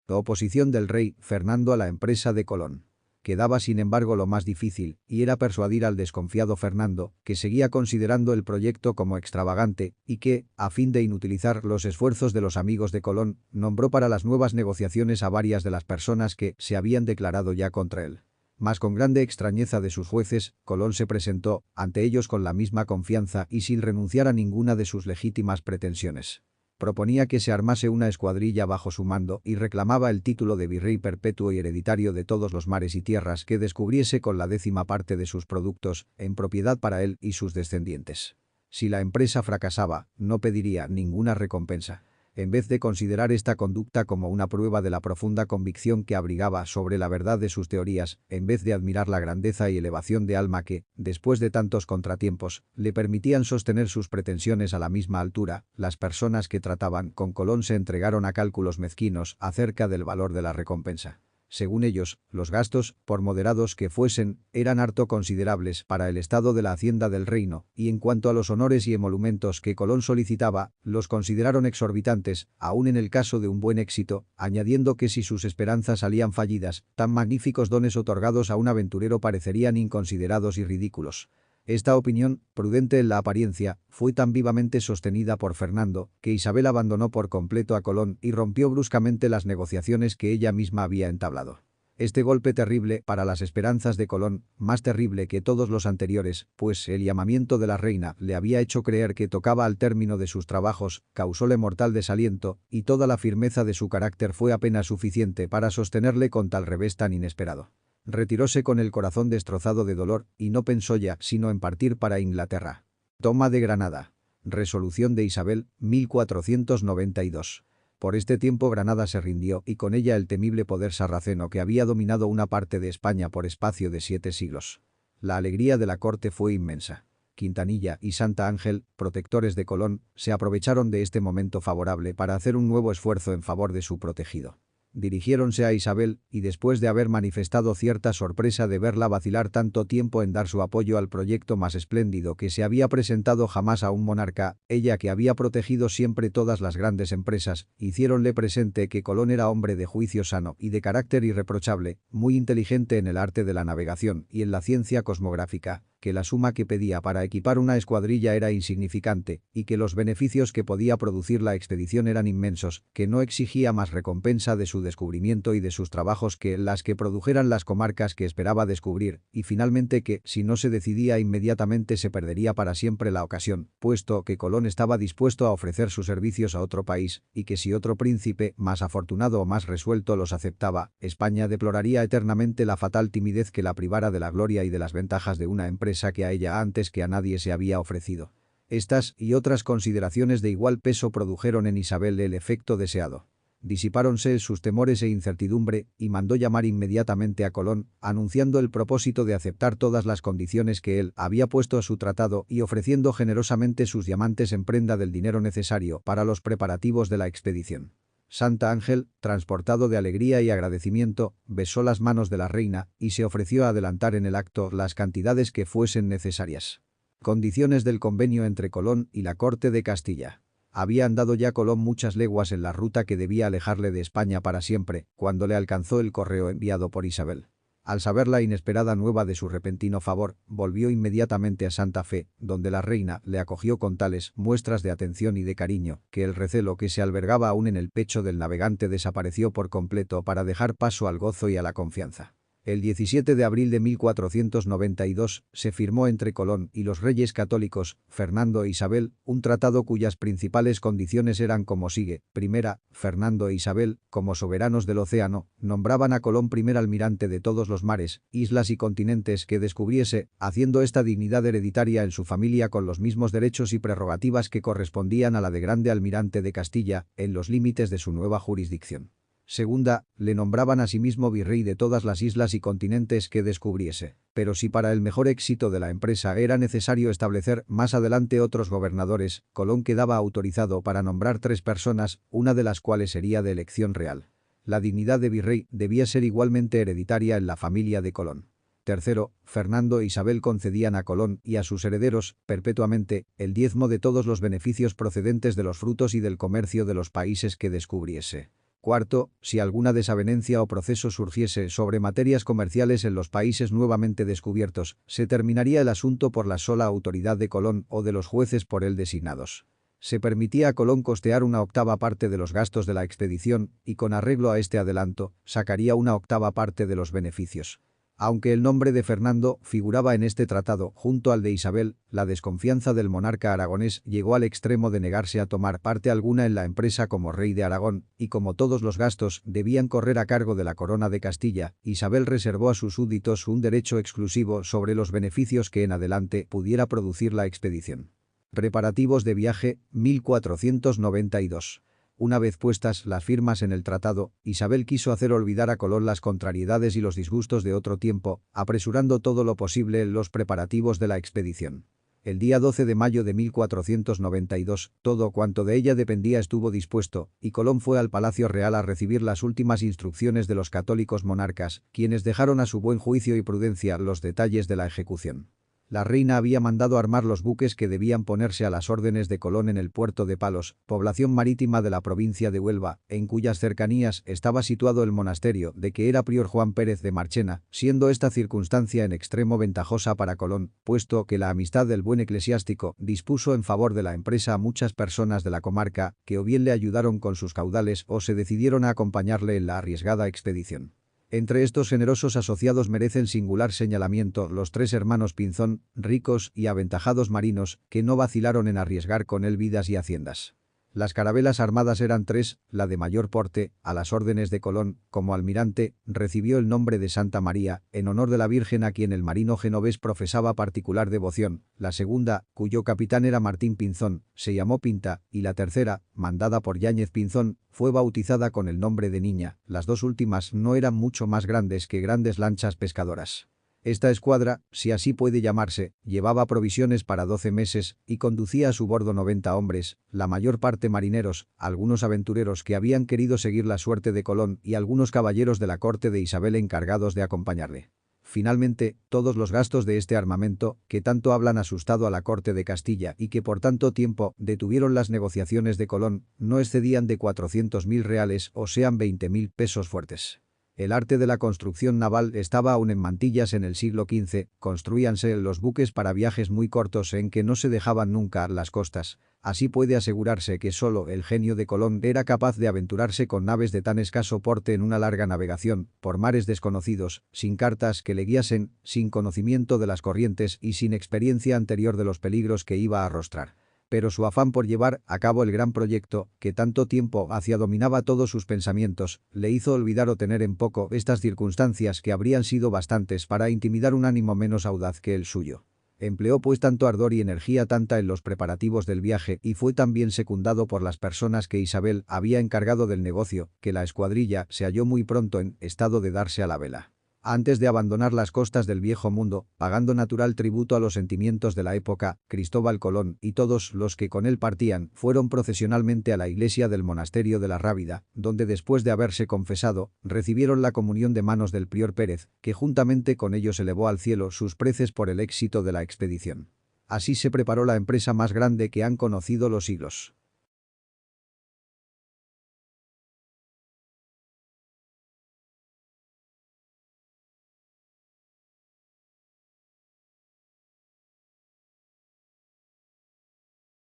La oposición del rey Fernando a la empresa de Colón. Quedaba sin embargo lo más difícil, y era persuadir al desconfiado Fernando, que seguía considerando el proyecto como extravagante, y que, a fin de inutilizar los esfuerzos de los amigos de Colón, nombró para las nuevas negociaciones a varias de las personas que se habían declarado ya contra él. Mas con grande extrañeza de sus jueces, Colón se presentó ante ellos con la misma confianza y sin renunciar a ninguna de sus legítimas pretensiones. Proponía que se armase una escuadrilla bajo su mando y reclamaba el título de virrey perpetuo y hereditario de todos los mares y tierras que descubriese con la 10ª parte de sus productos, en propiedad para él y sus descendientes. Si la empresa fracasaba, no pediría ninguna recompensa. En vez de considerar esta conducta como una prueba de la profunda convicción que abrigaba sobre la verdad de sus teorías, en vez de admirar la grandeza y elevación de alma que, después de tantos contratiempos, le permitían sostener sus pretensiones a la misma altura, las personas que trataban con Colón se entregaron a cálculos mezquinos acerca del valor de la recompensa. Según ellos, los gastos, por moderados que fuesen, eran harto considerables para el estado de la hacienda del reino, y en cuanto a los honores y emolumentos que Colón solicitaba, los consideraron exorbitantes, aun en el caso de un buen éxito, añadiendo que si sus esperanzas salían fallidas, tan magníficos dones otorgados a un aventurero parecerían inconsiderados y ridículos. Esta opinión, prudente en la apariencia, fue tan vivamente sostenida por Fernando, que Isabel abandonó por completo a Colón y rompió bruscamente las negociaciones que ella misma había entablado. Este golpe terrible para las esperanzas de Colón, más terrible que todos los anteriores, pues el llamamiento de la reina le había hecho creer que tocaba al término de sus trabajos, causóle mortal desaliento, y toda la firmeza de su carácter fue apenas suficiente para sostenerle con tal revés tan inesperado. Retiróse con el corazón destrozado de dolor y no pensó ya sino en partir para Inglaterra. Toma de Granada. Resolución de Isabel, 1492. Por este tiempo Granada se rindió y con ella el temible poder sarraceno que había dominado una parte de España por espacio de 7 siglos. La alegría de la corte fue inmensa. Quintanilla y Santa Ángel, protectores de Colón, se aprovecharon de este momento favorable para hacer un nuevo esfuerzo en favor de su protegido. Dirigiéronse a Isabel, y después de haber manifestado cierta sorpresa de verla vacilar tanto tiempo en dar su apoyo al proyecto más espléndido que se había presentado jamás a un monarca, ella que había protegido siempre todas las grandes empresas, hiciéronle presente que Colón era hombre de juicio sano y de carácter irreprochable, muy inteligente en el arte de la navegación y en la ciencia cosmográfica, que la suma que pedía para equipar una escuadrilla era insignificante, y que los beneficios que podía producir la expedición eran inmensos, que no exigía más recompensa de su descubrimiento y de sus trabajos que las que produjeran las comarcas que esperaba descubrir, y finalmente que, si no se decidía inmediatamente se perdería para siempre la ocasión, puesto que Colón estaba dispuesto a ofrecer sus servicios a otro país, y que si otro príncipe, más afortunado o más resuelto los aceptaba, España deploraría eternamente la fatal timidez que la privara de la gloria y de las ventajas de una empresa que a ella antes que a nadie se había ofrecido. Estas y otras consideraciones de igual peso produjeron en Isabel el efecto deseado. Disipáronse sus temores e incertidumbre y mandó llamar inmediatamente a Colón, anunciando el propósito de aceptar todas las condiciones que él había puesto a su tratado y ofreciendo generosamente sus diamantes en prenda del dinero necesario para los preparativos de la expedición. Santa Ángel, transportado de alegría y agradecimiento, besó las manos de la reina y se ofreció a adelantar en el acto las cantidades que fuesen necesarias. Condiciones del convenio entre Colón y la corte de Castilla. Había andado ya Colón muchas leguas en la ruta que debía alejarle de España para siempre, cuando le alcanzó el correo enviado por Isabel. Al saber la inesperada nueva de su repentino favor, volvió inmediatamente a Santa Fe, donde la reina le acogió con tales muestras de atención y de cariño, que el recelo que se albergaba aún en el pecho del navegante desapareció por completo para dejar paso al gozo y a la confianza. El 17 de abril de 1492 se firmó entre Colón y los reyes católicos, Fernando e Isabel, un tratado cuyas principales condiciones eran como sigue. Primera, Fernando e Isabel, como soberanos del océano, nombraban a Colón primer almirante de todos los mares, islas y continentes que descubriese, haciendo esta dignidad hereditaria en su familia con los mismos derechos y prerrogativas que correspondían a la de grande almirante de Castilla, en los límites de su nueva jurisdicción. Segunda, le nombraban asimismo virrey de todas las islas y continentes que descubriese. Pero si para el mejor éxito de la empresa era necesario establecer más adelante otros gobernadores, Colón quedaba autorizado para nombrar 3 personas, una de las cuales sería de elección real. La dignidad de virrey debía ser igualmente hereditaria en la familia de Colón. Tercero, Fernando e Isabel concedían a Colón y a sus herederos, perpetuamente, el diezmo de todos los beneficios procedentes de los frutos y del comercio de los países que descubriese. Cuarto, si alguna desavenencia o proceso surgiese sobre materias comerciales en los países nuevamente descubiertos, se terminaría el asunto por la sola autoridad de Colón o de los jueces por él designados. Se permitía a Colón costear una octava parte de los gastos de la expedición y con arreglo a este adelanto, sacaría una octava parte de los beneficios. Aunque el nombre de Fernando figuraba en este tratado junto al de Isabel, la desconfianza del monarca aragonés llegó al extremo de negarse a tomar parte alguna en la empresa como rey de Aragón, y como todos los gastos debían correr a cargo de la corona de Castilla, Isabel reservó a sus súbditos un derecho exclusivo sobre los beneficios que en adelante pudiera producir la expedición. Preparativos de viaje, 1492. Una vez puestas las firmas en el tratado, Isabel quiso hacer olvidar a Colón las contrariedades y los disgustos de otro tiempo, apresurando todo lo posible en los preparativos de la expedición. El día 12 de mayo de 1492, todo cuanto de ella dependía estuvo dispuesto, y Colón fue al Palacio Real a recibir las últimas instrucciones de los católicos monarcas, quienes dejaron a su buen juicio y prudencia los detalles de la ejecución. La reina había mandado armar los buques que debían ponerse a las órdenes de Colón en el puerto de Palos, población marítima de la provincia de Huelva, en cuyas cercanías estaba situado el monasterio de que era prior Juan Pérez de Marchena, siendo esta circunstancia en extremo ventajosa para Colón, puesto que la amistad del buen eclesiástico dispuso en favor de la empresa a muchas personas de la comarca, que o bien le ayudaron con sus caudales o se decidieron a acompañarle en la arriesgada expedición. Entre estos generosos asociados merecen singular señalamiento los tres hermanos Pinzón, ricos y aventajados marinos, que no vacilaron en arriesgar con él vidas y haciendas. Las carabelas armadas eran tres, la de mayor porte, a las órdenes de Colón, como almirante, recibió el nombre de Santa María, en honor de la Virgen a quien el marino genovés profesaba particular devoción, la segunda, cuyo capitán era Martín Pinzón, se llamó Pinta, y la tercera, mandada por Yáñez Pinzón, fue bautizada con el nombre de Niña, las dos últimas no eran mucho más grandes que grandes lanchas pescadoras. Esta escuadra, si así puede llamarse, llevaba provisiones para 12 meses y conducía a su bordo 90 hombres, la mayor parte marineros, algunos aventureros que habían querido seguir la suerte de Colón y algunos caballeros de la corte de Isabel encargados de acompañarle. Finalmente, todos los gastos de este armamento, que tanto hablan asustado a la corte de Castilla y que por tanto tiempo detuvieron las negociaciones de Colón, no excedían de 400.000 reales o sean 20.000 pesos fuertes. El arte de la construcción naval estaba aún en mantillas en el siglo XV, construíanse los buques para viajes muy cortos en que no se dejaban nunca las costas. Así puede asegurarse que solo el genio de Colón era capaz de aventurarse con naves de tan escaso porte en una larga navegación, por mares desconocidos, sin cartas que le guiasen, sin conocimiento de las corrientes y sin experiencia anterior de los peligros que iba a arrostrar. Pero su afán por llevar a cabo el gran proyecto, que tanto tiempo hacía dominaba todos sus pensamientos, le hizo olvidar o tener en poco estas circunstancias que habrían sido bastantes para intimidar un ánimo menos audaz que el suyo. Empleó pues tanto ardor y energía tanta en los preparativos del viaje y fue tan bien secundado por las personas que Isabel había encargado del negocio, que la escuadrilla se halló muy pronto en estado de darse a la vela. Antes de abandonar las costas del viejo mundo, pagando natural tributo a los sentimientos de la época, Cristóbal Colón y todos los que con él partían fueron procesionalmente a la iglesia del monasterio de la Rábida, donde después de haberse confesado, recibieron la comunión de manos del prior Pérez, que juntamente con ellos elevó al cielo sus preces por el éxito de la expedición. Así se preparó la empresa más grande que han conocido los siglos.